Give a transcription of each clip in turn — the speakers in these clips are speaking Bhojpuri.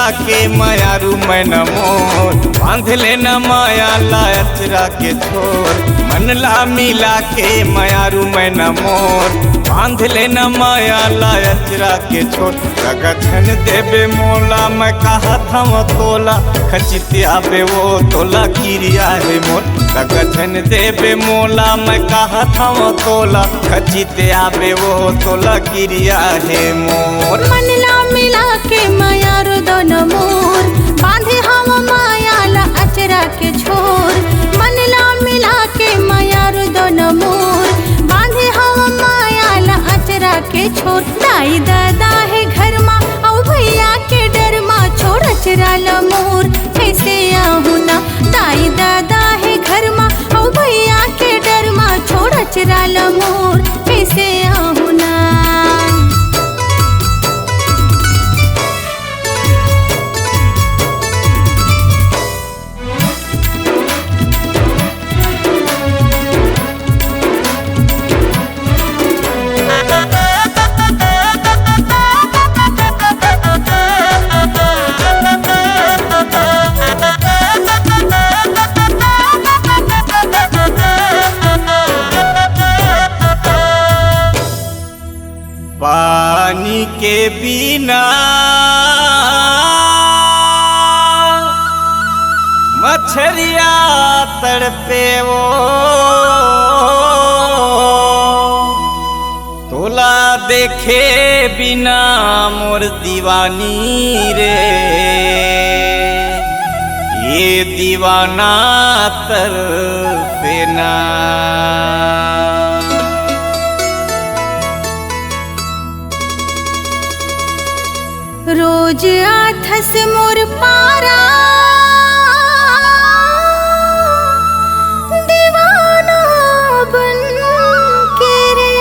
मिला के मायारू मैं न मोर, बांध लेना माया ला अचरा के छोर। मनला मिला के मायारू मैं न मोर, बांध लेना माया ला अचरा के छोर। गगन देवे मोला मैं कहा था तोला, खचित आवे वो तोला किरिया है मोर। गगन देवे मोला मैं कहा था तोला, खचित आवे वो तोला किरिया है मोर। मनला मिला के मायारू दोन मोर, बांधे हम माया ला अचरा के छोर। मनला मिला के मायारू दोन मोर, बांधे हम माया ला अचरा के छोर। दाई दादा है घर मा औ भैया के डर मा, छोड़ अचरा ला मोर कैसे आहू ना। दाई दादा है घर मा औ भैया के डर मा, छोड़ अचरा ला मोर कैसे आहू ना। पानी के बिना मछरिया तड़पे वो, तोला देखे बिना मोर दीवानी रे। ये दीवाना तड़पे ना। रोज आथस मोर पारा, दीवाना बन के रे।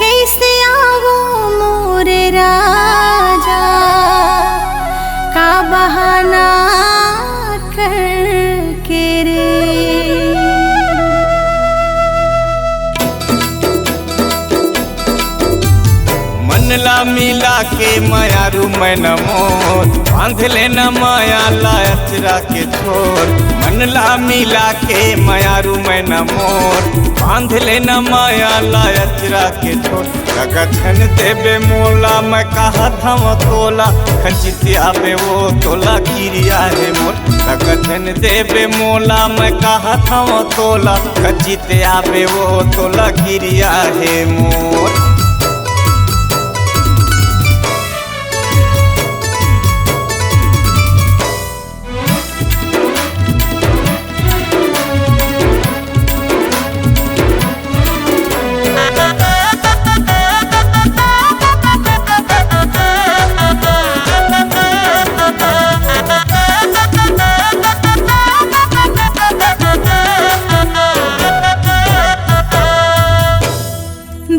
कैसे आवो मोरे राजा, का बहाना करके रे। मनला मिला के मायारू मैं न मोर, बांध लेना माया ला अचरा के छोर। मनला मिला के मायारू मैं न मोर, बांध लेना माया ला अचरा के छोर। गगन देवे मोला मैं कहा था तोला, खचित आवे वो तोला किरिया है मोर। गगन देवे मोला मैं कहा था तोला, खचित आवे वो तोला किरिया है मोर।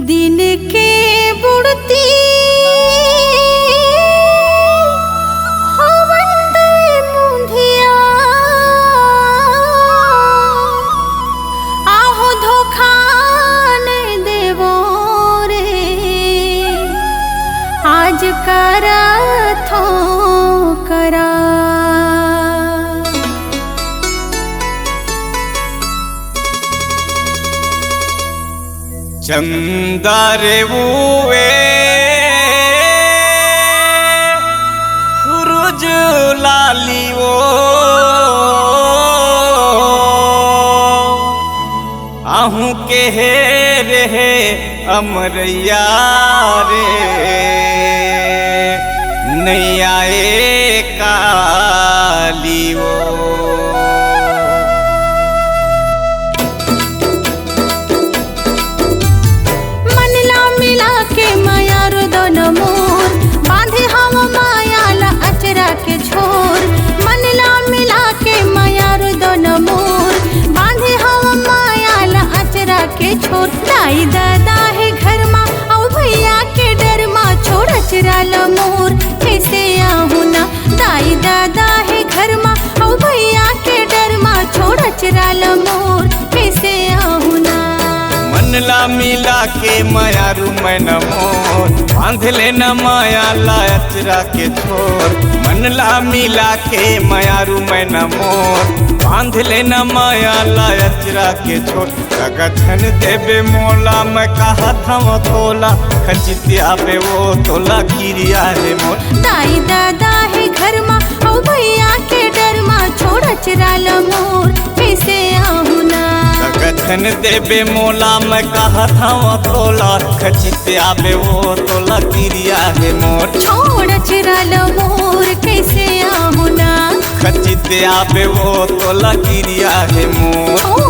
दिन के बुड़ती हवंदे मुंधिया, आहो धोखा ने देवो रे। आज करथो करा, चंदा रे बुए सूरज लाली वो, आहू के हे रे अमरैया रे। नैया काली वो, मोर, बांधे हम माया ला अचरा के छोर। मनला मिला के मायारू दोन मोर, बांधे हम माया ला अचरा के छोर। दाई दादा है घर मा औ भैया के डर मा, छोड़ अचरा ला मोर कैसे आहू ना। दाई दादा है घर मा औ भैया के डर मा, छोड़ अचरा ला मोर कैसे आहू ना। मनला मिला के मायारू मैं न मोर, बांध लेना माया ला अचरा के छोर, मन ला मिला के मयारू मैं न मोर, बांध लेना माया ला अचरा के छोर। गगन देवे मोला मैं कहा था वो तोला, खचितिया पे वो तोला गिरिया है मोर। दाई दादा है घर मा औ भैया के डर मा, छोड़ अचरा ल मोर कैसे आहू ना। गगन देवे मोला मैं कहा था वो तोला, खचितिया पे वो तोला गिरिया है मोर। छोड़ अचरा ल मोर कैसे आहू ना, खचितिया पे वो तोला गिरिया है मोर।